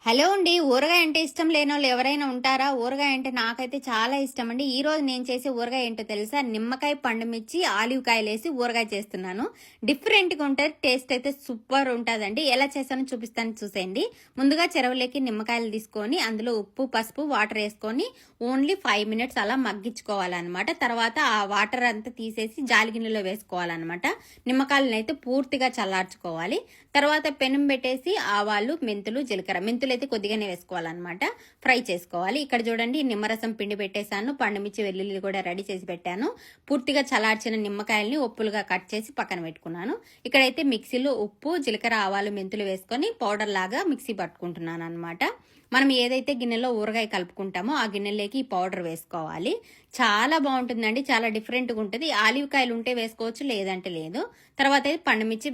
Hello అండి. ఊరగాయ అంటే ఇష్టం లేనోళ్ళు ఎవరైనా ఉంటారా? ఊరగాయ అంటే నాకైతే చాలా ఇష్టం అండి. ఈరోజు నేను చేసే ఊరగాయ ఏంటో తెలుసా? నిమ్మకాయ, పండు మిర్చి, ఆలివ్ కాయలేసి ఊరగాయ చేస్తున్నాను. డిఫరెంట్‌గా ఉంటది. టేస్ట్ అయితే సూపర్ ఉంటదండి. ఎలా చేశానో చూపిస్తాను చూసేయండి. ముందుగా చెరవలోకి నిమ్మకాయలు తీసుకొని అందులో ఉప్పు, పసుపు, వాటర్ ఏసుకొని ఓన్లీ 5 మినిట్స్ అలా మగ్గించుకోవాలనమాట. తర్వాత ఆ వాటర్ అంతా తీసేసి జాలి గిన్నెలో వేసుకోవాలనమాట. నిమ్మకాయలనైతే పూర్తిగా చల్లార్చుకోవాలి. తర్వాత పెనం పెట్టేసి ఆవాలు, మెంతులు, జీలకర్ర. మెంతులైతే కొద్దిగానే వేసుకోవాలన్నమాట. ఫ్రై చేసుకోవాలి. ఇక్కడ చూడండి నిమ్మరసం పిండి పెట్టేశాను. పండుమిర్చి, వెల్లుల్లి కూడా రెడీ చేసి పెట్టాను. పూర్తిగా చల్లార్చిన నిమ్మకాయల్ని ఒప్పులుగా కట్ చేసి పక్కన పెట్టుకున్నాను. ఇక్కడైతే మిక్సీలో ఉప్పు, జీలకర్ర, ఆవాలు, మెంతులు వేసుకొని పౌడర్ లాగా మిక్సీ పట్టుకుంటున్నాను అనమాట. మనం ఏదైతే గిన్నెలో ఊరగాయ కలుపుకుంటామో ఆ గిన్నెలోకి ఈ పౌడర్ వేసుకోవాలి. చాలా బాగుంటుందండి. చాలా డిఫరెంట్గా ఉంటుంది. ఆలివ్ కాయలు ఉంటే వేసుకోవచ్చు, లేదంటే లేదు. తర్వాత అయితే పండుమిర్చి,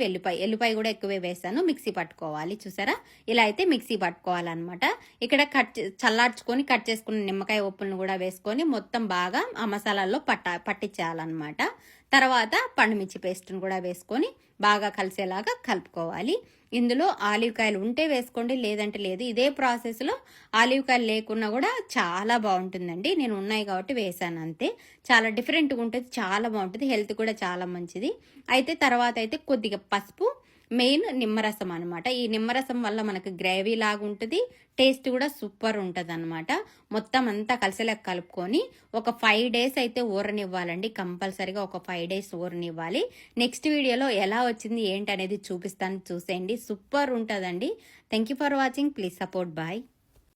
ఎల్లిపాయ కూడా ఎక్కువే వేసాను. మిక్సీ పట్టుకోవాలి. చూసారా, ఇలా అయితే మిక్సీ పట్టుకోవాలన్నమాట. ఇక్కడ చల్లార్చుకొని కట్ చేసుకున్న నిమ్మకాయ ఉప్పులను కూడా వేసుకొని మొత్తం బాగా ఆ మసాలాల్లో పట్టించాలన్నమాట. తర్వాత పండుమిర్చి పేస్ట్ను కూడా వేసుకొని బాగా కలిసేలాగా కలుపుకోవాలి. ఇందులో ఆలివ్ కాయలు ఉంటే వేసుకోండి, లేదంటే లేదు. ఇదే ప్రాసెస్లో ఆలివ్ కాయలు లేకున్నా కూడా చాలా బాగుంటుందండి. నేను ఉన్నాయి కాబట్టి వేసాను అంతే. చాలా డిఫరెంట్గా ఉంటుంది, చాలా బాగుంటుంది, హెల్త్ కూడా చాలా మంచిది. అయితే తర్వాత అయితే కొద్దిగా పసుపు, మెయిన్ నిమ్మరసం అనమాట. ఈ నిమ్మరసం వల్ల మనకు గ్రేవీ లాగా ఉంటుంది, టేస్ట్ కూడా సూపర్ ఉంటుంది అనమాట. మొత్తం అంతా కలిసేలా కలుపుకొని ఒక 5 డేస్ అయితే ఊరనివ్వాలండి. కంపల్సరీగా ఒక 5 డేస్ ఊరనివ్వాలి. నెక్స్ట్ వీడియోలో ఎలా వచ్చింది ఏంటి అనేది చూపిస్తాను, చూసేయండి. సూపర్ ఉంటుందండి. Thank you for watching. Please support. Bye.